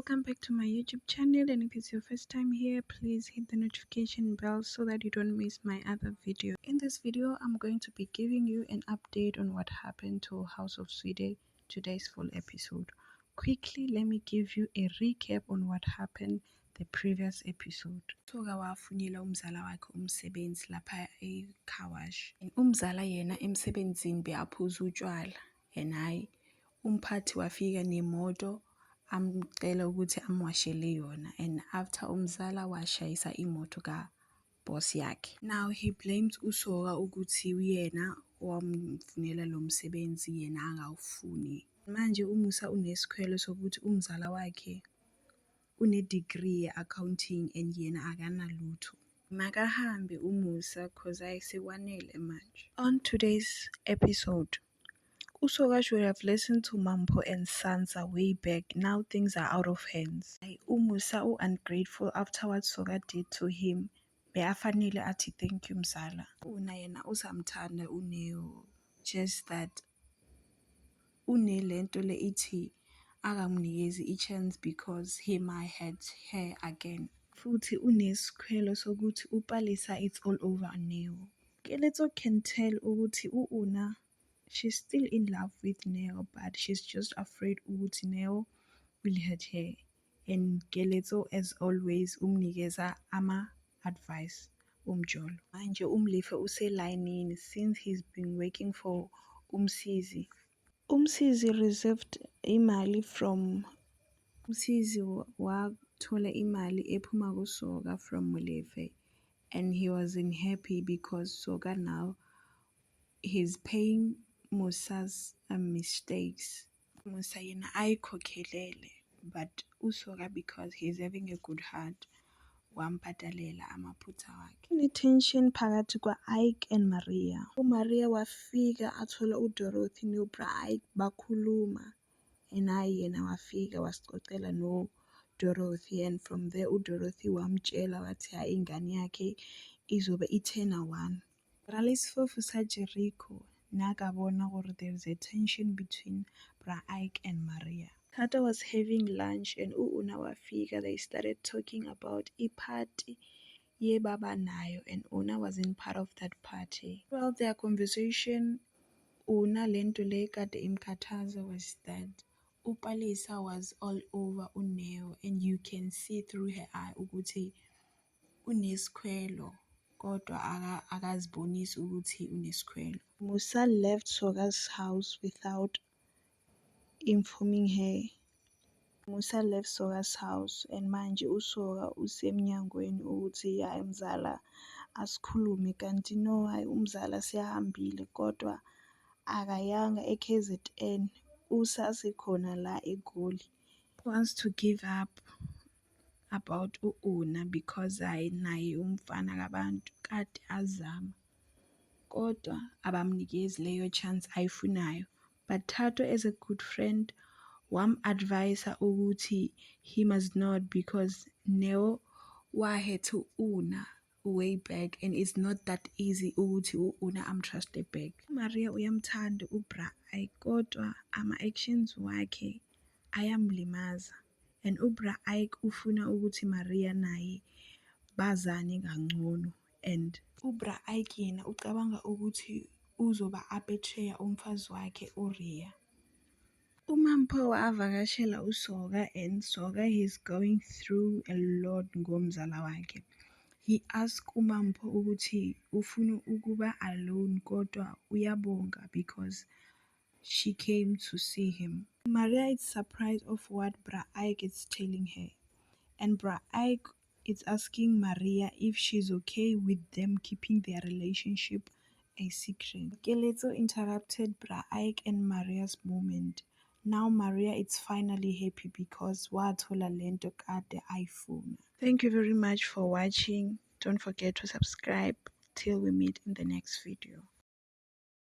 welcome back to my YouTube channel, and if it's your first time here, please hit the notification bell so that you don't miss my other video. In this video, I'm going to be giving you an update on what happened to House of Zwide, today's full episode. Quickly, let me give you a recap on what happened the previous episode. Soka wafunela umzala wakhe umsebenzi lapha eCarwash. Umzala yena emsebenzini beyaphuza utshwala, and hayi umphathi wafika nemoto amcela ukuthi amwashele yona, and after umzala washayisa imoto ka-boss yakhe. Now he blames uSoga ukuthi uyena owamfunela lo msebenzi yena angawufuni. Manje uMusa unesikhwele sokuthi umzala wakhe une-degree ye-accounting and yena akanalutho. Makahambe uMusa cause ayisekwanele manje. On today's episode, Usoga should have listened to Mampo and Sansa way back. Now things are out of hands. Umusa ungrateful after what Soga did to him. Beafanele athi thank you mzala. Una yena usamthanda uNeo. Just that unelento le ithi akamnikezi i-chance because he might had her again. Futhi unesikhwelo sokuthi uPalesa it's all over Neo. Keletso can tell ukuthi Una she's still in love with Neo, but she's just afraid ukuthi Neo will hurt her. And Keletso, as always, umnikeza ama-advice umjolo. Manje umlife uselayinini since he's been working for Umsizi. Umsizi received imali from Umsizi wathola imali ephuma kuSoga from Molefe, and he wasn't happy because Soga now he's paying Musa's mistakes. Musa yena ayikhokhelele, but uSoga because he's having a good heart wampatalela amaphutha wakhe. Kune-tension phakathi kwa-Ike and Maria. UMaria wafika athola uDorothy no-Ike bakhuluma, and hayi yena wafika wasicocela no-Dorothy, and from there uDorothy wamtshela wathi hayi ingane yakhe izobe ithena 1. Ralisfofu sa Jericho nakabona gore there's a tension between Ike and Maria. Tata was having lunch and Una wafika. They started talking about party ye baba nayo, and Una wasn't part of that party. Throughout their conversation, Una lento le kade imkhathaza was that uPalesa was all over uNeo, and you can see through her eye ukuthi unesikhwelo kodwa akazibonisi ukuthi unesikhwelo. Musa left Soga's house without informing her. Musa left Soga's house, and manje uSoga usemnyangweni ukuthi hayi mzala asikhulume, kanti no hayi umzala siyahambile kodwa akayanga eKZN usasekhona la eGoli. He wants to give up about Una because hayi naye umfana kabantu kade azama kodwa abamnikezi leyo chance ayifunayo. But Tato, as a good friend, wam-advisa ukuthi he must not because Neo wahethu Una way back, and it's not that easy ukuthi Una amtruste back. Maria uyamthanda Ike kodwa ama-actions wakhe ayamlimaza, and Ike ufuna ukuthi Maria naye bazane kangcono, and Ike yena ucabanga ukuthi uzoba abetreya umfazi wakhe uRhea. uMampho wavakashela uSoga, and Soga he's going through a lot ngomzala wakhe. He asked uMampho ukuthi ufuna ukuba alone kodwa uyabonga because she came to see him. Maria is surprised of what Ike is telling her, and Ike is asking Maria if she's okay with them keeping their relationship a secret. Keletso interrupted Ike and Maria's moment. Now Maria is finally happy because wathola lento kade ayifuna. Thank you very much for watching. Don't forget to subscribe till we meet in the next video.